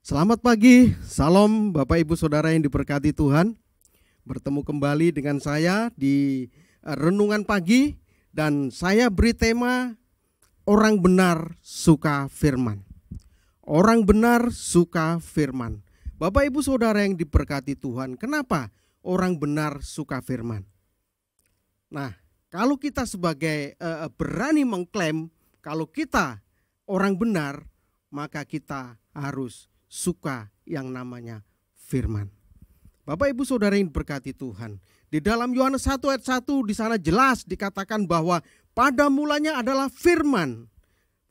Selamat pagi, salam Bapak Ibu Saudara yang diberkati Tuhan. Bertemu kembali dengan saya di Renungan Pagi, dan saya beri tema orang benar suka firman. Orang benar suka firman. Bapak Ibu Saudara yang diberkati Tuhan, kenapa orang benar suka firman? Nah, kalau kita sebagai berani mengklaim kalau kita orang benar, maka kita harus suka yang namanya firman. Bapak Ibu Saudara yang diberkati Tuhan, di dalam Yohanes 1 ayat 1 di sana jelas dikatakan bahwa pada mulanya adalah firman.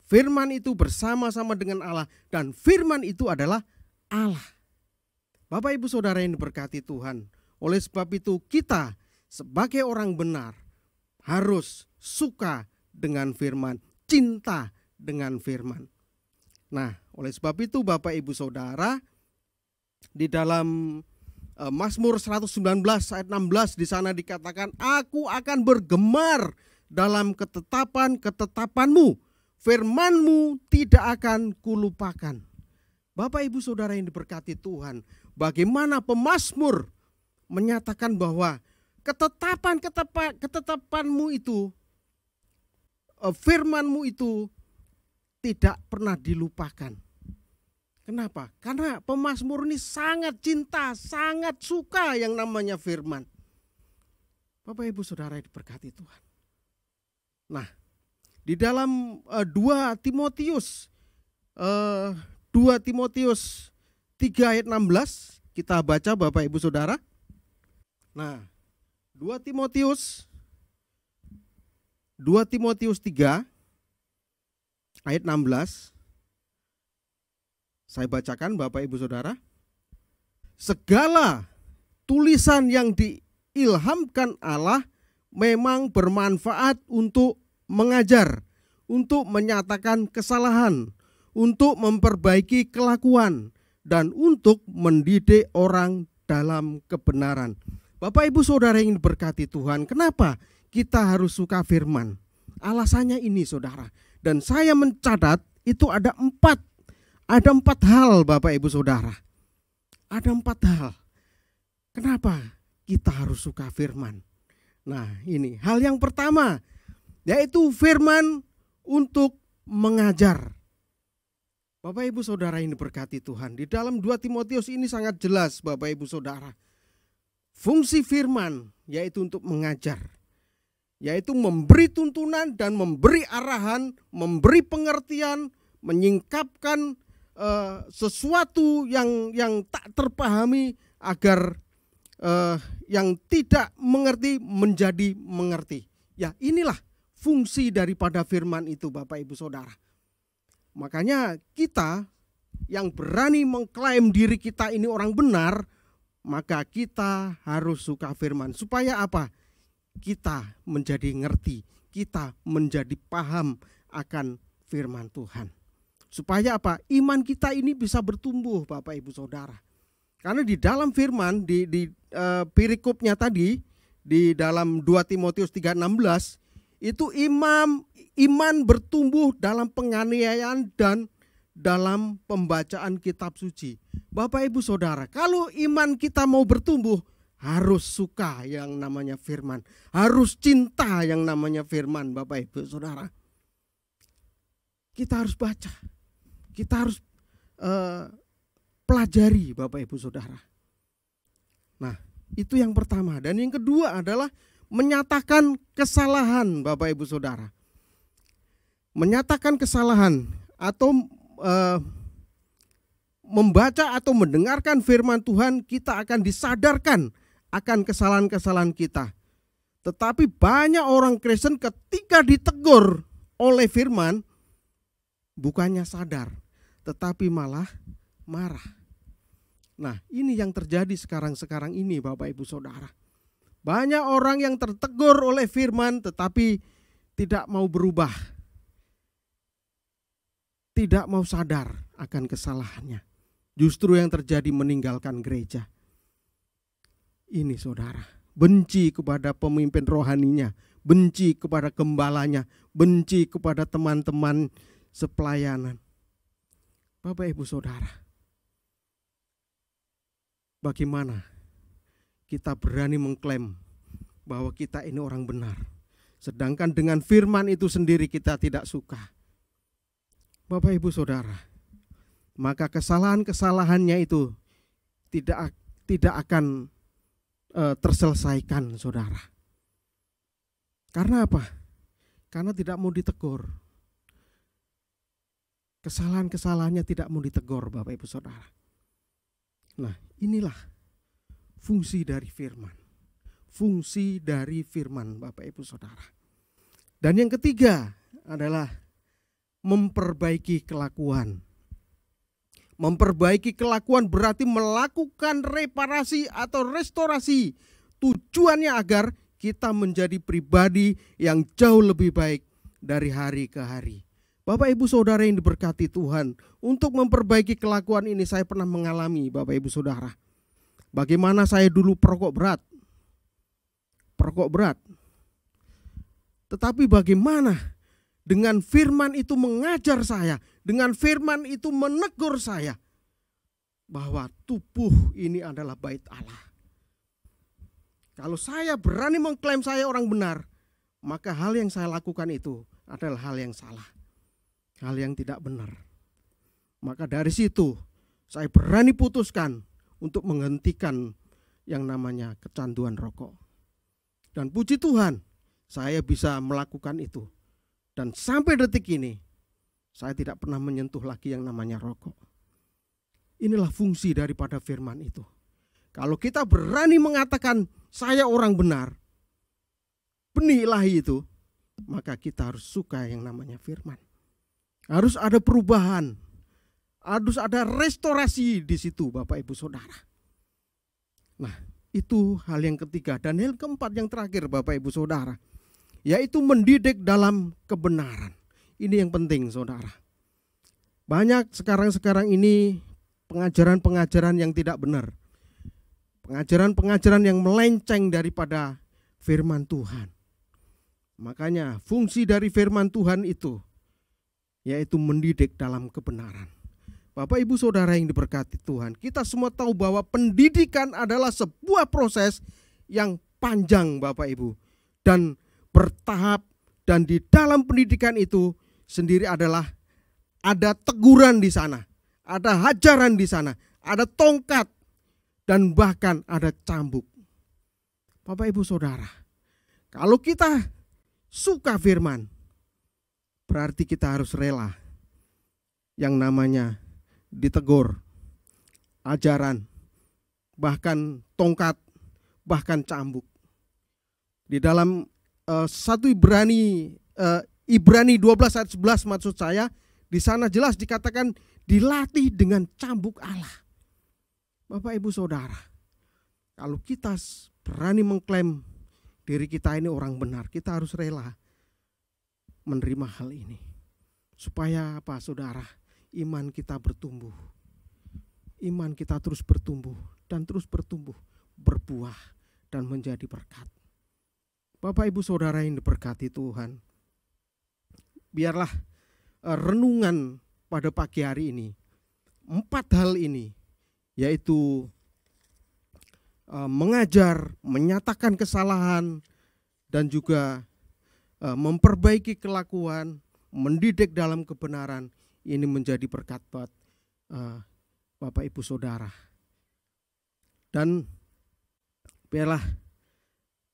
Firman itu bersama-sama dengan Allah, dan firman itu adalah Allah. Bapak Ibu Saudara yang diberkati Tuhan, oleh sebab itu kita sebagai orang benar harus suka dengan firman, cinta dengan firman. Nah, oleh sebab itu Bapak Ibu Saudara, di dalam Mazmur 119 ayat 16 di sana dikatakan, aku akan bergemar dalam ketetapan-ketetapanmu, firmanmu tidak akan kulupakan. Bapak Ibu Saudara yang diberkati Tuhan, bagaimana pemazmur menyatakan bahwa ketetapanmu itu, firmanmu itu tidak pernah dilupakan. Kenapa? Karena pemazmur ini sangat cinta, sangat suka yang namanya firman. Bapak Ibu Saudara yang diberkati Tuhan. Nah, di dalam 2 Timotius 3 ayat 16 kita baca Bapak Ibu Saudara. Nah, 2 Timotius 3 ayat 16, saya bacakan Bapak Ibu Saudara. Segala tulisan yang diilhamkan Allah memang bermanfaat untuk mengajar, untuk menyatakan kesalahan, untuk memperbaiki kelakuan, dan untuk mendidik orang dalam kebenaran. Bapak Ibu Saudara yang diberkati Tuhan, kenapa kita harus suka firman? Alasannya ini Saudara. Dan saya mencatat itu ada empat hal Bapak Ibu Saudara. Ada 4 hal. Kenapa kita harus suka firman? Nah, ini hal yang pertama, yaitu firman untuk mengajar. Bapak Ibu Saudara yang diberkati Tuhan, di dalam 2 Timotius ini sangat jelas Bapak Ibu Saudara. Fungsi firman yaitu untuk mengajar, yaitu memberi tuntunan dan memberi arahan, memberi pengertian, menyingkapkan sesuatu yang tak terpahami agar yang tidak mengerti menjadi mengerti. Ya, inilah fungsi daripada firman itu Bapak Ibu Saudara. Makanya kita yang berani mengklaim diri kita ini orang benar, maka kita harus suka firman. Supaya apa? Kita menjadi ngerti, kita menjadi paham akan firman Tuhan. Supaya apa? Iman kita ini bisa bertumbuh Bapak Ibu Saudara. Karena di dalam firman, di perikopnya tadi, di dalam 2 Timotius 3:16, itu iman bertumbuh dalam penganiayaan dan dalam pembacaan kitab suci. Bapak Ibu Saudara, kalau iman kita mau bertumbuh, harus suka yang namanya firman, harus cinta yang namanya firman Bapak Ibu Saudara. Kita harus baca, kita harus pelajari Bapak Ibu Saudara. Nah, itu yang pertama. Dan yang kedua adalah menyatakan kesalahan Bapak Ibu Saudara. Menyatakan kesalahan atau membaca atau mendengarkan firman Tuhan, kita akan disadarkan akan kesalahan-kesalahan kita. Tetapi banyak orang Kristen ketika ditegur oleh firman, bukannya sadar, tetapi malah marah. Nah, ini yang terjadi sekarang ini Bapak Ibu Saudara. Banyak orang yang tertegur oleh firman tetapi tidak mau berubah, tidak mau sadar akan kesalahannya. Justru yang terjadi meninggalkan gereja. Ini Saudara, benci kepada pemimpin rohaninya, benci kepada gembalanya, benci kepada teman-teman sepelayanan. Bapak Ibu Saudara, bagaimana kita berani mengklaim bahwa kita ini orang benar, sedangkan dengan firman itu sendiri kita tidak suka. Bapak Ibu Saudara, maka kesalahan-kesalahannya itu tidak akan terselesaikan, saudara. Karena apa? Karena tidak mau ditegur. Kesalahan-kesalahannya tidak mau ditegur, Bapak Ibu Saudara. Nah, inilah fungsi dari firman. Fungsi dari firman, Bapak Ibu Saudara. Dan yang ketiga adalah memperbaiki kelakuan. Memperbaiki kelakuan berarti melakukan reparasi atau restorasi. Tujuannya agar kita menjadi pribadi yang jauh lebih baik dari hari ke hari. Bapak Ibu Saudara yang diberkati Tuhan, untuk memperbaiki kelakuan ini saya pernah mengalami, Bapak Ibu Saudara. Bagaimana saya dulu perokok berat. Tetapi bagaimana dengan firman itu mengajar saya, dengan firman itu menegur saya bahwa tubuh ini adalah bait Allah. Kalau saya berani mengklaim saya orang benar, maka hal yang saya lakukan itu adalah hal yang salah, hal yang tidak benar. Maka dari situ saya berani putuskan untuk menghentikan yang namanya kecanduan rokok. Dan puji Tuhan, saya bisa melakukan itu. Dan sampai detik ini, saya tidak pernah menyentuh lagi yang namanya rokok. Inilah fungsi daripada firman itu. Kalau kita berani mengatakan saya orang benar, benih ilahi itu, maka kita harus suka yang namanya firman. Harus ada perubahan, harus ada restorasi di situ, Bapak Ibu Saudara. Nah, itu hal yang ketiga. Dan hal keempat yang terakhir, Bapak Ibu Saudara, yaitu mendidik dalam kebenaran. Ini yang penting, saudara. Banyak sekarang ini pengajaran-pengajaran yang tidak benar. Pengajaran-pengajaran yang melenceng daripada firman Tuhan. Makanya fungsi dari firman Tuhan itu yaitu mendidik dalam kebenaran. Bapak Ibu Saudara yang diberkati Tuhan, kita semua tahu bahwa pendidikan adalah sebuah proses yang panjang, Bapak Ibu, dan bertahap. Dan di dalam pendidikan itu sendiri adalah ada teguran di sana, ada hajaran di sana, ada tongkat, dan bahkan ada cambuk. Bapak Ibu Saudara, kalau kita suka firman, berarti kita harus rela yang namanya ditegur, ajaran, bahkan tongkat, bahkan cambuk. Di dalam 1 Ibrani 12 ayat 11 maksud saya, di sana jelas dikatakan dilatih dengan cambuk Allah. Bapak Ibu Saudara, kalau kita berani mengklaim diri kita ini orang benar, kita harus rela menerima hal ini. Supaya apa, saudara? Iman kita bertumbuh. Iman kita terus bertumbuh dan terus bertumbuh, berbuah dan menjadi berkat. Bapak Ibu Saudara yang diberkati Tuhan, biarlah renungan pada pagi hari ini 4 hal ini, yaitu mengajar, menyatakan kesalahan, dan juga memperbaiki kelakuan, mendidik dalam kebenaran, ini menjadi berkat buat Bapak Ibu Saudara. Dan biarlah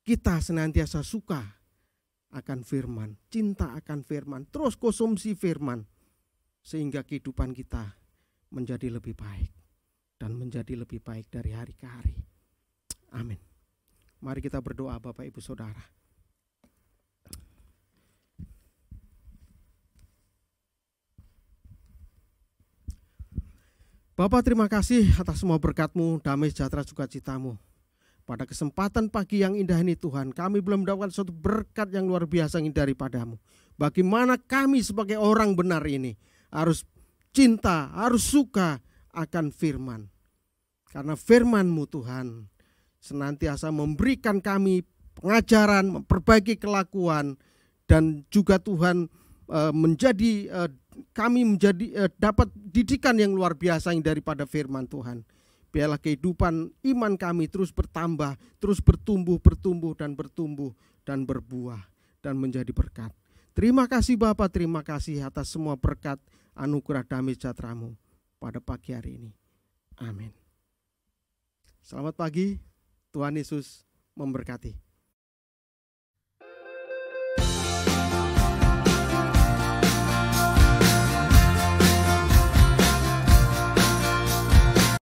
kita senantiasa suka akan firman, cinta akan firman, terus konsumsi firman, sehingga kehidupan kita menjadi lebih baik dan menjadi lebih baik dari hari ke hari. Amin. Mari kita berdoa, Bapak Ibu Saudara. Bapak, terima kasih atas semua berkat-Mu, damai sejahtera sukacita-Mu. Pada kesempatan pagi yang indah ini Tuhan, kami belum mendapatkan suatu berkat yang luar biasa daripada-Mu. Bagaimana kami sebagai orang benar ini harus cinta, harus suka akan firman. Karena firman-Mu Tuhan senantiasa memberikan kami pengajaran, memperbaiki kelakuan, dan juga Tuhan kami menjadi dapat didikan yang luar biasa daripada firman Tuhan. Biarlah kehidupan iman kami terus bertambah, terus bertumbuh dan berbuah dan menjadi berkat. Terima kasih Bapa, terima kasih atas semua berkat anugerah damai sejahtera-Mu pada pagi hari ini. Amin. Selamat pagi, Tuhan Yesus memberkati.